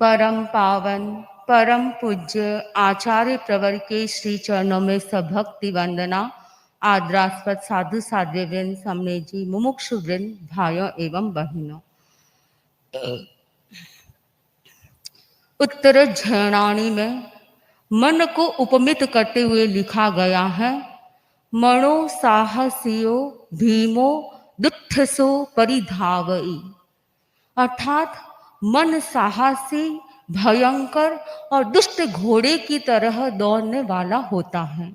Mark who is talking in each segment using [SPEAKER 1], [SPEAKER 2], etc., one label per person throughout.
[SPEAKER 1] परम पावन परम पूज्य आचार्य प्रवर के श्री चरणों में सभक्ति वंदना। आदरास्पद साधु साध्य वृंद, समने जी, मुमुक्षु वृंद, भाइयों एवं बहनों। उत्तर झरणानी में मन को उपमित करते हुए लिखा गया है, मणो साहसियो भीमो दुत्थसो परिधावई। अर्थात मन साहसी, भयंकर और दुष्ट घोड़े की तरह दौड़ने वाला होता है।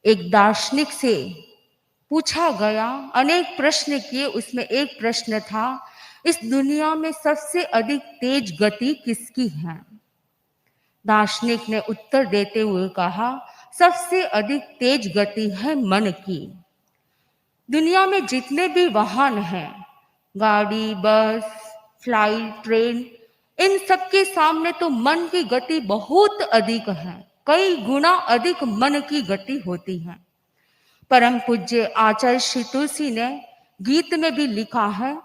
[SPEAKER 1] एक दार्शनिक से पूछा गया, अनेक प्रश्न किए, उसमें एक प्रश्न था, इस दुनिया में सबसे अधिक तेज गति किसकी है? दार्शनिक ने उत्तर देते हुए कहा, सबसे अधिक तेज गति है मन की। दुनिया में जितने भी वाहन हैं, गाड़ी, बस, फ्लाइट, ट्रेन, इन सब के सामने तो मन की गति बहुत अधिक है, कई गुना अधिक मन की गति होती है। परम पूज्य आचार्य श्री तुलसी ने गीत में भी लिखा है,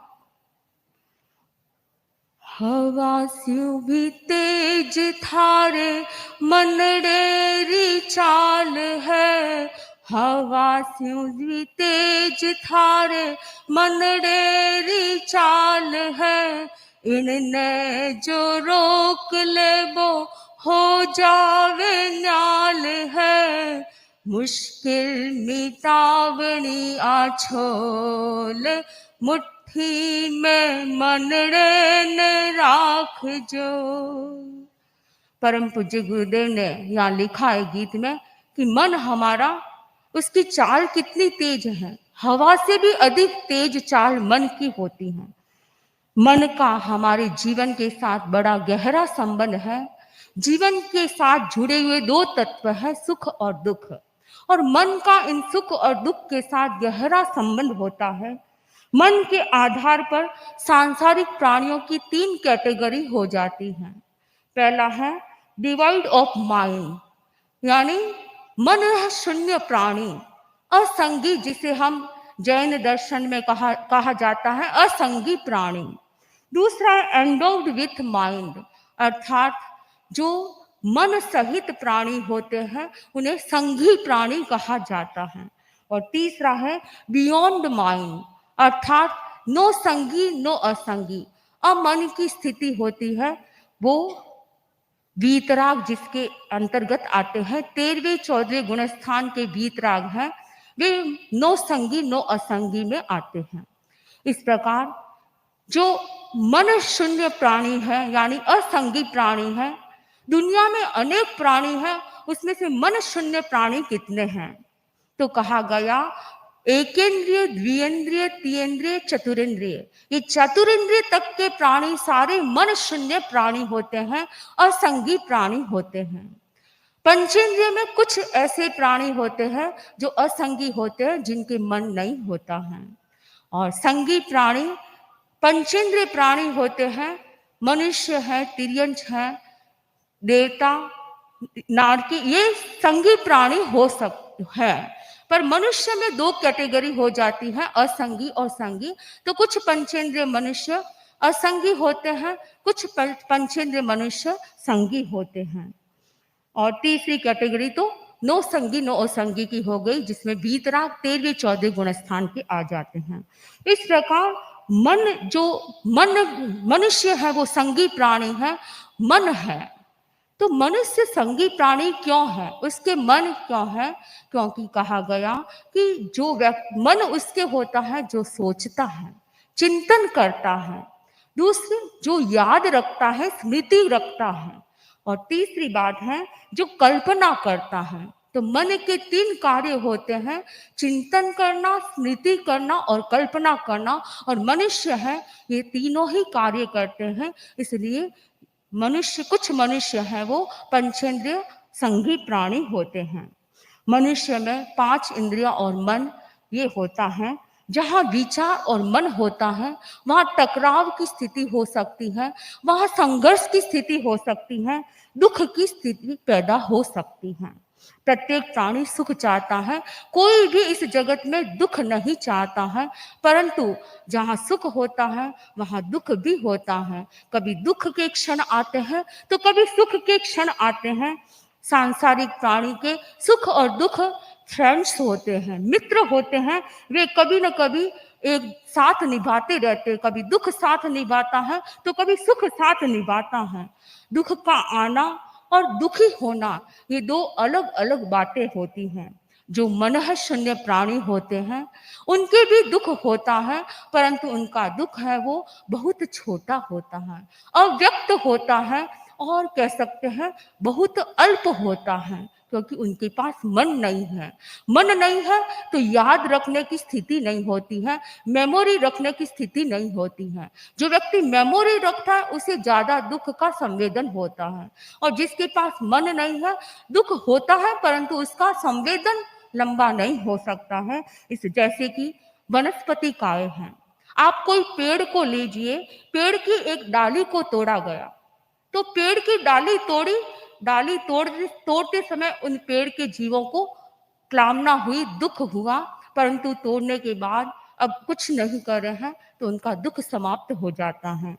[SPEAKER 1] हवा स्यूं भी तेज थारे मनडेरी चाल है, हवा स्यूं भी तेज थारे मनडेरी चाल है, इनने जो रोक ले वो हो जावे न्याल है, मुश्किल मिटावनी आछोल मुट्ठी में मनड़े ने राख जो। परम पूज्य गुरुदेव ने यहाँ लिखा है गीत में कि मन हमारा, उसकी चाल कितनी तेज है, हवा से भी अधिक तेज चाल मन की होती है। मन का हमारे जीवन के साथ बड़ा गहरा संबंध है। जीवन के साथ जुड़े हुए दो तत्व है, सुख और दुख, और मन का इन सुख और दुख के साथ गहरा संबंध होता है। मन के आधार पर सांसारिक प्राणियों की तीन कैटेगरी हो जाती है। पहला है डिवाइड ऑफ माइंड, यानी मन शून्य प्राणी, असंगी, जिसे हम जैन दर्शन में कहा जाता है असंगी प्राणी। दूसरा है एंडोव्ड विथ माइंड, अर्थात जो मन सहित प्राणी होते हैं उन्हें संगी प्राणी कहा जाता है। और तीसरा है बियॉन्ड माइंड, अर्थात नो संगी नो असंगी, अमन की स्थिति होती है, वो वीतराग जिसके अंतर्गत आते हैं। 13वें 14वें गुणस्थान के वीतराग हैं, वे नो संगी नो असंगी में आते हैं। इस प्रकार जो मन शून्य प्राणी है, यानी असंगी प्राणी है, दुनिया में अनेक प्राणी हैं, उसमें से मन शून्य प्राणी कितने हैं? तो कहा गया एकेंद्रिय, द्विएंद्रिय, तीन्द्रिय, चतुरेंद्रिय, ये चतुरेंद्रिय तक के प्राणी सारे मन शून्य प्राणी होते हैं, असंगी प्राणी होते हैं। पंचेंद्रिय में कुछ ऐसे प्राणी होते हैं जो असंगी होते हैं, जिनके मन नहीं होता है। और संगी प्राणी पंचेंद्रिय प्राणी होते हैं, मनुष्य है, तिर्यंच है, देवता, नारकी, ये संगी प्राणी हो सकते हैं। पर मनुष्य में दो कैटेगरी हो जाती है, असंगी और संगी। तो कुछ पंचेंद्रिय मनुष्य असंगी होते हैं, कुछ पंचेंद्रिय मनुष्य संगी होते हैं। और तीसरी कैटेगरी तो नो संगी नो असंगी की हो गई, जिसमें वीतराग 13वें 14वें गुणस्थान के आ जाते हैं। इस प्रकार मनुष्य है वो संगी प्राणी है, मन है। तो मनुष्य संगी प्राणी क्यों है, उसके मन क्यों है? क्योंकि कहा गया कि जो मन उसके होता है जो सोचता है, चिंतन करता है, दूसरी जो याद रखता है, स्मृति रखता है, और तीसरी बात है जो कल्पना करता है। तो मन के तीन कार्य होते हैं, चिंतन करना, स्मृति करना और कल्पना करना, और मनुष्य है ये तीनों ही कार्य करते हैं। इसलिए कुछ मनुष्य हैं वो पंचेंद्रिय संगी प्राणी होते हैं। मनुष्य में 5 इंद्रियां और मन ये होता है। जहाँ विचार और मन होता है वहाँ टकराव की स्थिति हो सकती है, वहाँ संघर्ष की स्थिति हो सकती है, दुख की स्थिति पैदा हो सकती है। प्रत्येक प्राणी सुख चाहता है, कोई भी इस जगत में दुख नहीं चाहता है, परंतु जहाँ सुख होता है वहाँ दुख भी होता है। कभी दुख के क्षण आते हैं तो कभी सुख के क्षण आते हैं। सांसारिक प्राणी के सुख और दुख फ्रेंड्स होते हैं, मित्र होते हैं। वे कभी न कभी एक साथ निभाते रहते, कभी दुख साथ निभाता है तो कभी सुख साथ निभाता है। दुख का आना और दुखी होना, ये दो अलग अलग बातें होती हैं। जो मन शून्य प्राणी होते हैं उनके भी दुख होता है, परंतु उनका दुख है वो बहुत छोटा होता है, अव्यक्त होता है, और कह सकते हैं बहुत अल्प होता है, क्योंकि उनके पास मन नहीं है। मन नहीं है तो याद रखने की स्थिति नहीं होती है, मेमोरी रखने की स्थिति नहीं होती है। जो व्यक्ति मेमोरी रखता है उसे ज्यादा दुख का संवेदन होता है, और जिसके पास मन नहीं है दुख होता है परंतु उसका संवेदन लंबा नहीं हो सकता है। इस जैसे कि वनस्पति काय है, आप कोई पेड़ को लीजिए, पेड़ की एक डाली को तोड़ा गया तो पेड़ की डाली तोड़ी, डाली तोड़ते समय उन पेड़ के जीवों को क्लामना हुई, दुख हुआ, परंतु तोड़ने के बाद अब कुछ नहीं कर रहे हैं तो उनका दुख समाप्त हो जाता है,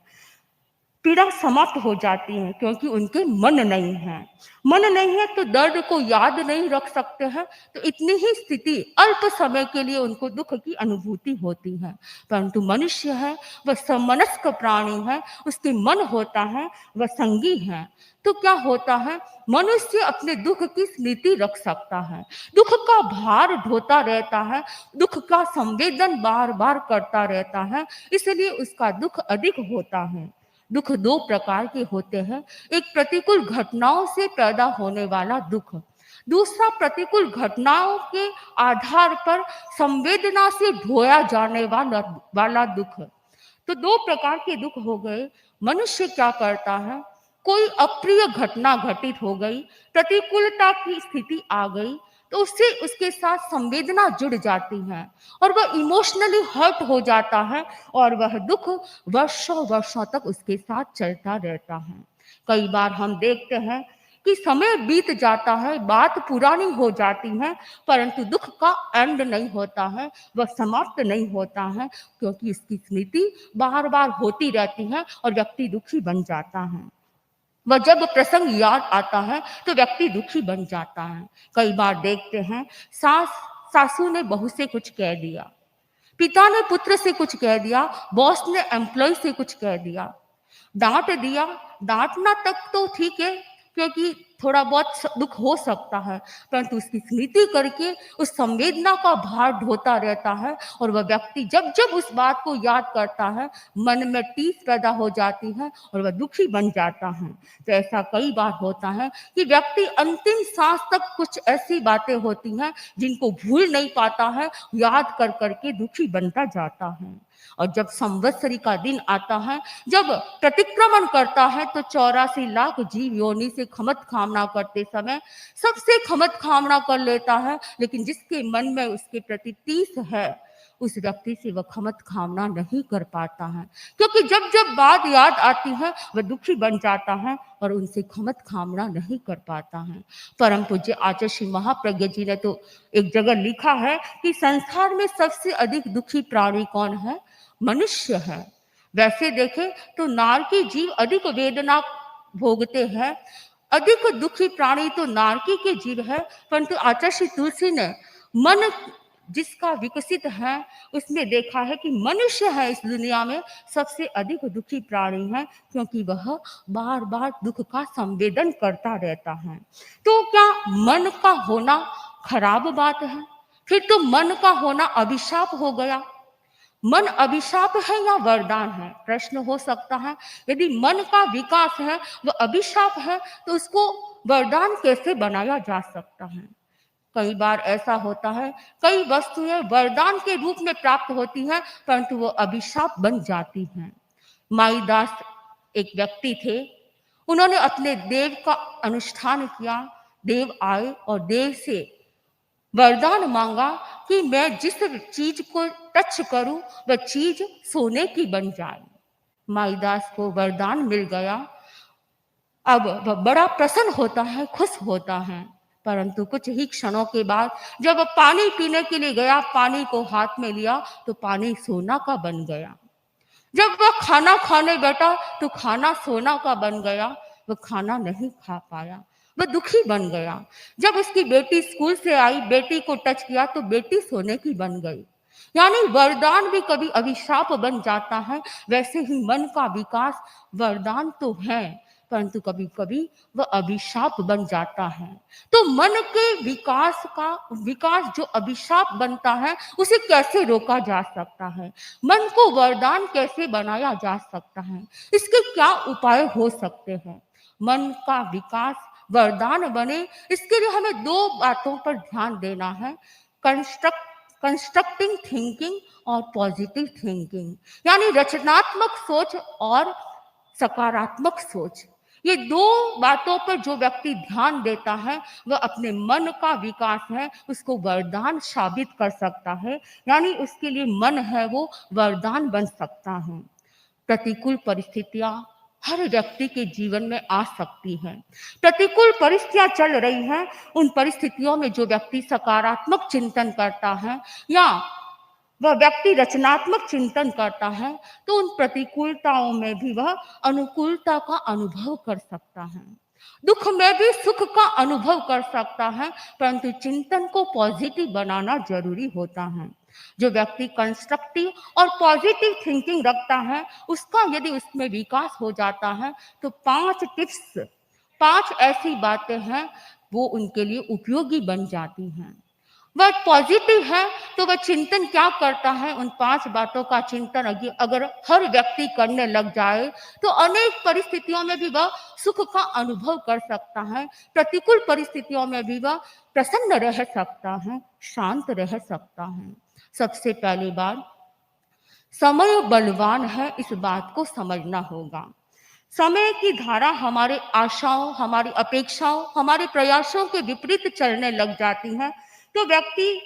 [SPEAKER 1] पीड़ा समाप्त हो जाती है, क्योंकि उनके मन नहीं है। मन नहीं है तो दर्द को याद नहीं रख सकते हैं, तो इतनी ही स्थिति अल्प समय के लिए उनको दुख की अनुभूति होती है। परंतु मनुष्य है वह समनस्क प्राणी है, उसके मन होता है, वह संगी है। तो क्या होता है, मनुष्य अपने दुख की स्मृति रख सकता है, दुख का भार ढोता रहता है, दुख का संवेदन बार बार करता रहता है, इसलिए उसका दुख अधिक होता है। दुख दो प्रकार के होते हैं, एक प्रतिकूल घटनाओं से पैदा होने वाला दुख, दूसरा प्रतिकूल घटनाओं के आधार पर संवेदना से ढोया जाने वाला दुख। तो दो प्रकार के दुख हो गए। मनुष्य क्या करता है, कोई अप्रिय घटना घटित हो गई, प्रतिकूलता की स्थिति आ गई, तो उससे उसके साथ संवेदना जुड़ जाती है और वह इमोशनली हर्ट हो जाता है, और वह दुख वर्षों वर्षों तक उसके साथ चलता रहता है। कई बार हम देखते हैं कि समय बीत जाता है, बात पुरानी हो जाती है, परंतु दुख का एंड नहीं होता है, वह समाप्त नहीं होता है, क्योंकि इसकी स्मृति बार बार होती रहती है और व्यक्ति दुखी बन जाता है। वह जब प्रसंग याद आता है तो व्यक्ति दुखी बन जाता है। कई बार देखते हैं सासू ने बहू से कुछ कह दिया, पिता ने पुत्र से कुछ कह दिया, बॉस ने एम्प्लॉय से कुछ कह दिया, डांट दिया। डांटना तक तो ठीक है, क्योंकि थोड़ा बहुत दुख हो सकता है, परंतु उसकी स्मृति करके उस संवेदना का भार ढोता रहता है, और वह व्यक्ति जब जब उस बात को याद करता है मन में टीस पैदा हो जाती है और वह दुखी बन जाता है। तो ऐसा कई बार होता है कि व्यक्ति अंतिम सांस तक कुछ ऐसी बातें होती हैं जिनको भूल नहीं पाता है, याद कर करके दुखी बनता जाता है। और जब संवत्सरी का दिन आता है, जब प्रतिक्रमण करता है, तो 84 लाख जीव योनि से खमत खामना करते समय सबसे खमत खामना कर लेता है, लेकिन जिसके मन में उसके प्रति टीस है उस व्यक्ति से वह खमत खामना नहीं कर पाता है, क्योंकि जब जब बात याद आती है वह दुखी बन जाता है और उनसे खमत खामना नहीं कर पाता है। परम पूज्य आचार्य श्री महाप्रज्ञ जी ने तो एक जगह लिखा है कि संसार में सबसे अधिक दुखी प्राणी कौन है, मनुष्य है। वैसे देखें तो नारकी जीव अधिक वेदना भोगते हैं, अधिक दुखी प्राणी तो नारकी के जीव है, परंतु आचार्य श्री तुलसी ने मन जिसका विकसित है उसमें देखा है कि मनुष्य है इस दुनिया में सबसे अधिक दुखी प्राणी है, क्योंकि वह बार बार दुख का संवेदन करता रहता है। तो क्या मन का होना खराब बात है? फिर तो मन का होना अभिशाप हो गया। मन अभिशाप है या वरदान है, प्रश्न हो सकता है। यदि मन का विकास है वह अभिशाप है तो उसको वरदान कैसे बनाया जा सकता है? कई बार ऐसा होता है, कई वस्तुएं वरदान के रूप में प्राप्त होती हैं परंतु वो अभिशाप बन जाती हैं। माईदास एक व्यक्ति थे, उन्होंने अपने देव का अनुष्ठान किया, देव आए और देव से वरदान मांगा कि मैं जिस चीज को टच करूं वह चीज सोने की बन जाए। माईदास को वरदान मिल गया। अब वह बड़ा प्रसन्न होता है, खुश होता है, परंतु कुछ ही क्षणों के बाद जब वह पानी पीने के लिए गया, पानी को हाथ में लिया तो पानी सोना का बन गया। जब वह खाना खाने बैठा तो खाना सोना का बन गया, वह खाना नहीं खा पाया, वह दुखी बन गया। जब उसकी बेटी स्कूल से आई, बेटी को टच किया तो बेटी सोने की बन गई। यानी वरदान भी कभी अभिशाप बन जाता है। वैसे ही मन का विकास वरदान तो है, परंतु कभी कभी वह अभिशाप बन जाता है। तो मन के विकास जो अभिशाप बनता है, उसे कैसे रोका जा सकता है? मन को वरदान कैसे बनाया जा सकता है? इसके क्या उपाय हो सकते हैं? मन का विकास वरदान बने, इसके लिए हमें दो बातों पर ध्यान देना है। कंस्ट्रक्टिंग थिंकिंग और पॉजिटिव थिंकिंग, यानी रचनात्मक सोच और सकारात्मक सोच। ये दो बातों पर जो व्यक्ति ध्यान देता है, वह अपने मन का विकास है उसको वरदान साबित कर सकता है। यानी उसके लिए मन है वो वरदान बन सकता है। प्रतिकूल परिस्थितियां हर व्यक्ति के जीवन में आ सकती हैं। प्रतिकूल परिस्थितियां चल रही हैं, उन परिस्थितियों में जो व्यक्ति सकारात्मक चिंतन करता है या वह व्यक्ति रचनात्मक चिंतन करता है, तो उन प्रतिकूलताओं में भी वह अनुकूलता का अनुभव कर सकता है। दुख में भी सुख का अनुभव कर सकता है, परंतु चिंतन को पॉजिटिव बनाना जरूरी होता है। जो व्यक्ति कंस्ट्रक्टिव और पॉजिटिव थिंकिंग रखता है, उसका यदि उसमें विकास हो जाता है तो 5 टिप्स, 5 ऐसी बातें हैं वो उनके लिए उपयोगी बन जाती हैं। वह पॉजिटिव है तो वह चिंतन क्या करता है, उन 5 बातों का चिंतन अगर हर व्यक्ति करने लग जाए तो अनेक परिस्थितियों में भी वह सुख का अनुभव कर सकता है। प्रतिकूल परिस्थितियों में भी वह प्रसन्न रह सकता है, शांत रह सकता है। सबसे पहली बात, समय बलवान है, इस बात को समझना होगा। समय की धारा हमारे आशाओं, हमारी अपेक्षाओं, हमारे प्रयासों के विपरीत चलने लग जाती है, तो व्यक्ति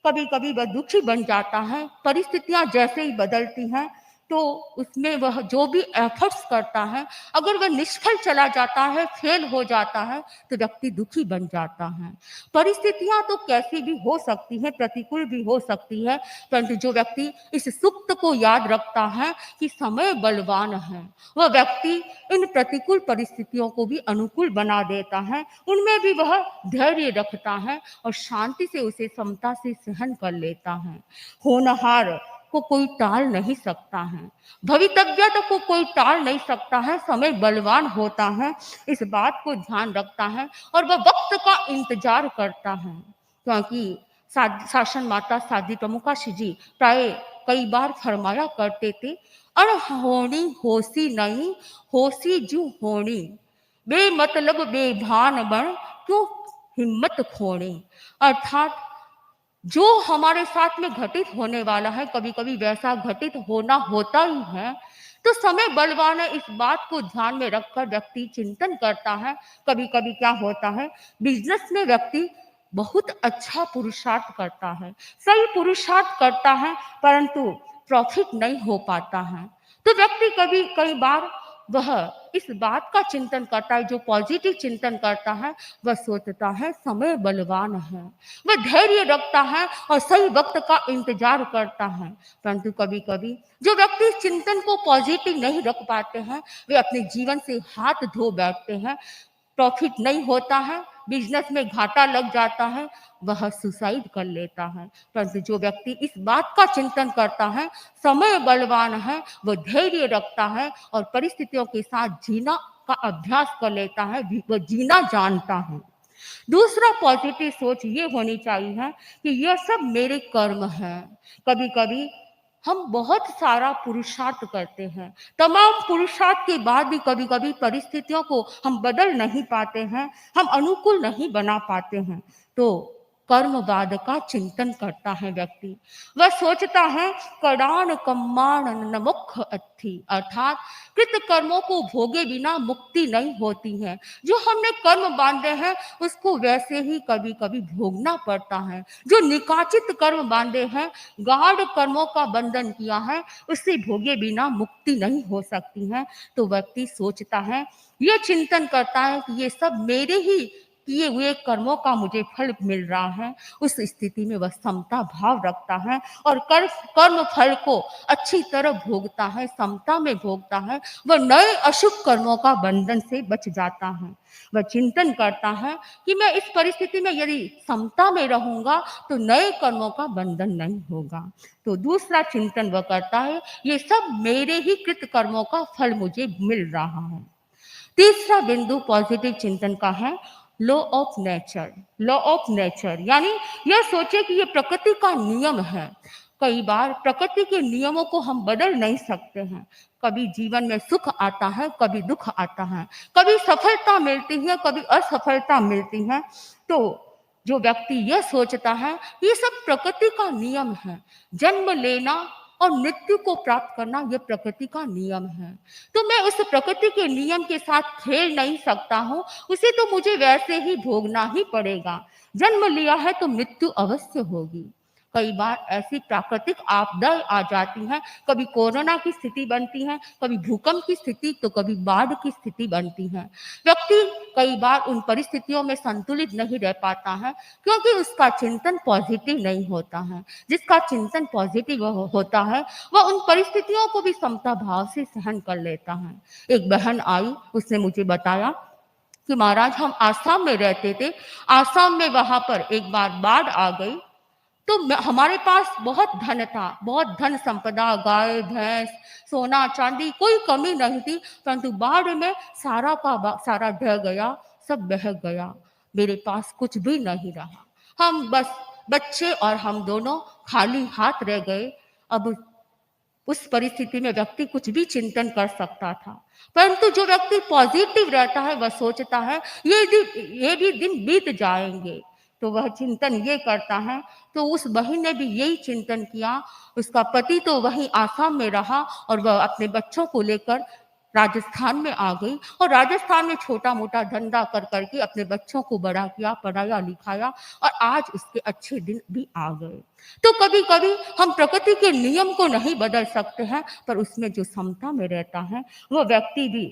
[SPEAKER 1] कभी कभी वह दुखी बन जाता है। परिस्थितियां जैसे ही बदलती हैं तो उसमें वह जो भी एफर्ट्स करता है, अगर वह निष्फल चला जाता है, फेल हो जाता है, तो व्यक्ति दुखी बन जाता है। परिस्थितियां तो कैसी भी हो सकती हैं, प्रतिकूल भी हो सकती है, परंतु जो व्यक्ति इस सूक्त को याद रखता है कि समय बलवान है, वह व्यक्ति इन प्रतिकूल परिस्थितियों को भी अनुकूल बना देता है। उनमें भी वह धैर्य रखता है और शांति से उसे समता से सहन कर लेता है। होनहार को कोई टाल नहीं सकता है, भवितव्यता को कोई टाल नहीं सकता है। समय बलवान होता है, इस बात को ध्यान रखता है और वह वक्त का इंतजार करता है। क्योंकि शासन माता साध्वी प्रमुखाशी जी प्राय कई बार फरमाया करते थे, अणहोनी होसी नहीं, होसी जू होनी, बेमतलब बेभान बन क्यों हिम्मत खोनी। अर्थात जो हमारे साथ में घटित होने वाला है, कभी कभी वैसा घटित होना होता ही है। तो समय बलवान है, इस बात को ध्यान में रखकर व्यक्ति चिंतन करता है। कभी कभी क्या होता है, बिजनेस में व्यक्ति बहुत अच्छा पुरुषार्थ करता है, सही पुरुषार्थ करता है, परंतु प्रॉफिट नहीं हो पाता है। तो व्यक्ति कई बार वह इस बात का चिंतन करता है, जो पॉजिटिव चिंतन करता है, वह सोचता है समय बलवान है, वह धैर्य रखता है और सही वक्त का इंतजार करता है। परंतु कभी कभी जो व्यक्ति चिंतन को पॉजिटिव नहीं रख पाते हैं, वे अपने जीवन से हाथ धो बैठते हैं, प्रॉफिट नहीं होता है, बिजनेस में घाटा लग जाता है, वह सुसाइड कर लेता है। परंतु जो व्यक्ति इस बात का चिंतन करता है, समय बलवान है, वह धैर्य रखता है और परिस्थितियों के साथ जीना का अभ्यास कर लेता है, वह जीना जानता है। दूसरा पॉजिटिव सोच ये होनी चाहिए कि यह सब मेरे कर्म है। कभी कभी हम बहुत सारा पुरुषार्थ करते हैं, तमाम पुरुषार्थ के बाद भी कभी कभी परिस्थितियों को हम बदल नहीं पाते हैं, हम अनुकूल नहीं बना पाते हैं। तो कर्मवाद का चिंतन करता है व्यक्ति, वह सोचता है कडान कम्माण न मुख अथी, अर्थात कृत कर्मों को भोगे बिना मुक्ति नहीं होती है। जो हमने कर्म बांधे हैं उसको वैसे ही कभी कभी भोगना पड़ता है। जो निकाचित कर्म बांधे हैं, गाढ़ कर्मों का बंधन किया है, उससे भोगे बिना मुक्ति नहीं हो सकती है। तो व्यक्ति सोचता है, ये चिंतन करता है कि ये सब मेरे ही किए हुए कर्मों का मुझे फल मिल रहा है, उस स्थिति में वह समता भाव रखता है और कर्म फल को अच्छी तरह भोगता है, समता में भोगता है। वह नए अशुभ कर्मों का बंधन से बच जाता है। वह चिंतन करता है कि मैं इस परिस्थिति में यदि समता में रहूंगा तो नए कर्मों का बंधन नहीं होगा। तो दूसरा चिंतन वह करता है, ये सब मेरे ही कृत कर्मों का फल मुझे मिल रहा है। तीसरा बिंदु पॉजिटिव चिंतन का है, law of nature. Law of nature यानी यह सोचे कि यह प्रकृति का नियम है। कई बार प्रकृति के नियमों को हम बदल नहीं सकते हैं। कभी जीवन में सुख आता है, कभी दुख आता है, कभी सफलता मिलती है, कभी असफलता मिलती है। तो जो व्यक्ति यह सोचता है ये सब प्रकृति का नियम है, जन्म लेना और मृत्यु को प्राप्त करना यह प्रकृति का नियम है, तो मैं उस प्रकृति के नियम के साथ खेल नहीं सकता हूँ, उसे तो मुझे वैसे ही भोगना ही पड़ेगा। जन्म लिया है तो मृत्यु अवश्य होगी। कई बार ऐसी प्राकृतिक आपदाएं आ जाती हैं, कभी कोरोना की स्थिति बनती है, कभी भूकंप की स्थिति, तो कभी बाढ़ की स्थिति बनती है। व्यक्ति कई बार उन परिस्थितियों में संतुलित नहीं रह पाता है क्योंकि उसका चिंतन पॉजिटिव नहीं होता है। जिसका चिंतन पॉजिटिव होता है वह उन परिस्थितियों को भी समता भाव से सहन कर लेता है। एक बहन आई, उसने मुझे बताया कि महाराज हम आसाम में रहते थे, आसाम में वहां पर एक बार बाढ़ आ गई, तो हमारे पास बहुत धन था, बहुत धन संपदा, गाय भैंस सोना चांदी कोई कमी नहीं थी, परंतु बाढ़ में सारा का सारा ढह गया, सब बह गया, मेरे पास कुछ भी नहीं रहा। हम बस बच्चे और हम दोनों खाली हाथ रह गए। अब उस परिस्थिति में व्यक्ति कुछ भी चिंतन कर सकता था, परंतु जो व्यक्ति पॉजिटिव रहता है वह सोचता है ये भी दिन बीत जाएंगे, तो वह चिंतन ये करता है। तो उस बहन ने भी यही चिंतन किया। उसका पति तो वहीं आसाम में रहा और वह अपने बच्चों को लेकर राजस्थान में आ गई और राजस्थान में छोटा मोटा धंधा कर करके अपने बच्चों को बड़ा किया, पढ़ाया लिखाया और आज उसके अच्छे दिन भी आ गए। तो कभी कभी हम प्रकृति के नियम को नहीं बदल सकते हैं, पर उसमें जो समता में रहता है वह व्यक्ति भी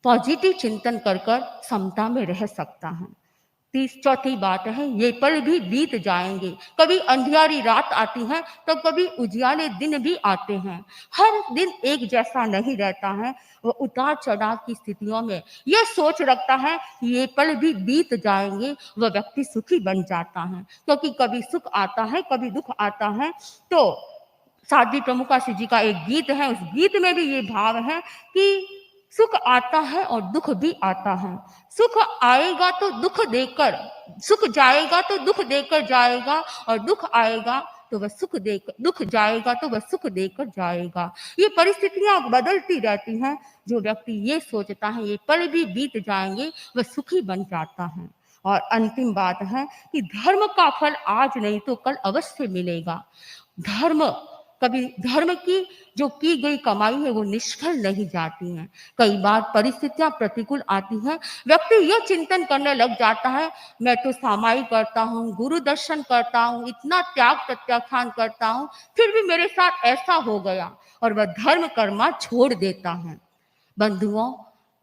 [SPEAKER 1] पॉजिटिव चिंतन कर कर समता में रह सकता है। चौथी बात है, ये पल भी बीत जाएंगे। कभी अंधियारी रात आती है तो कभी उजियाले दिन भी आते हैं। हर दिन एक जैसा नहीं रहता है। वह उतार चढ़ाव की स्थितियों में यह सोच रखता है कि ये पल भी बीत जाएंगे, वह व्यक्ति सुखी बन जाता है, क्योंकि कभी सुख आता है कभी दुख आता है। तो साध्वी प्रमुखासी जी का एक गीत है, उस गीत में भी ये भाव है कि सुख आता है और दुख भी आता है। सुख आएगा तो दुख देकर, सुख जाएगा तो दुख देकर जाएगा, और दुख आएगा तो वह सुख देकर, दुख जाएगा तो वह सुख देकर जाएगा। ये परिस्थितियां बदलती रहती हैं। जो व्यक्ति ये सोचता है ये पल भी बीत जाएंगे, वह सुखी बन जाता है। और अंतिम बात है कि धर्म का फल आज नहीं तो कल अवश्य मिलेगा। धर्म की जो की गई कमाई है वो निष्फल नहीं जाती है। कई बार परिस्थितियां प्रतिकूल आती हैं, व्यक्ति यह चिंतन करने लग जाता है मैं तो सामाई करता हूँ, गुरु दर्शन करता हूँ, इतना त्याग प्रत्याख्यान करता हूँ, फिर भी मेरे साथ ऐसा हो गया, और वह धर्म कर्मा छोड़ देता है। बंधुओं,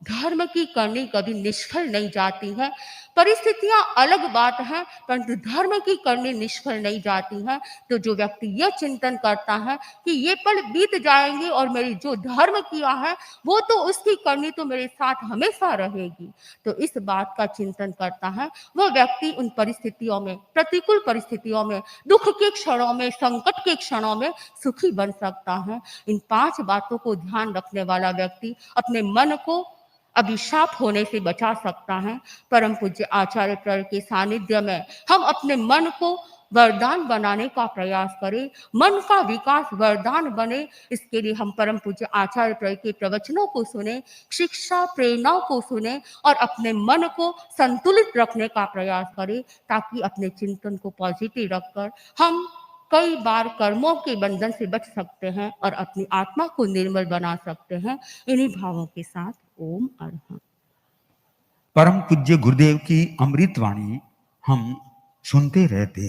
[SPEAKER 1] धर्म की करनी कभी निष्फल नहीं जाती है। परिस्थितियां अलग बात है, परंतु धर्म की करनी निष्फल नहीं जाती है। तो जो व्यक्ति यह चिंतन करता है कि ये पल बीत जाएंगे और मेरी जो धर्म किया है वो तो उसकी करनी तो मेरे साथ हमेशा रहेगी, तो इस बात का चिंतन करता है, वह व्यक्ति उन परिस्थितियों में, प्रतिकूल परिस्थितियों में, दुख के क्षणों में, संकट के क्षणों में सुखी बन सकता है। इन 5 बातों को ध्यान रखने वाला व्यक्ति अपने मन को अभिशाप होने से बचा सकता है। परम पूज्य आचार्य प्रेर के सानिध्य में हम अपने मन को वरदान बनाने का प्रयास करें, मन का विकास वरदान बने, इसके लिए हम परम पूज्य आचार्य प्रेर के प्रवचनों को सुने, शिक्षा प्रेरणाओं को सुने और अपने मन को संतुलित रखने का प्रयास करें, ताकि अपने चिंतन को पॉजिटिव रखकर हम कई बार कर्मों के बंधन से बच सकते हैं और अपनी आत्मा को निर्मल बना सकते हैं। इन्हीं भावों के साथ ओम अरहं।
[SPEAKER 2] परम पूज्य गुरुदेव की अमृत वाणी हम सुनते रहते हैं।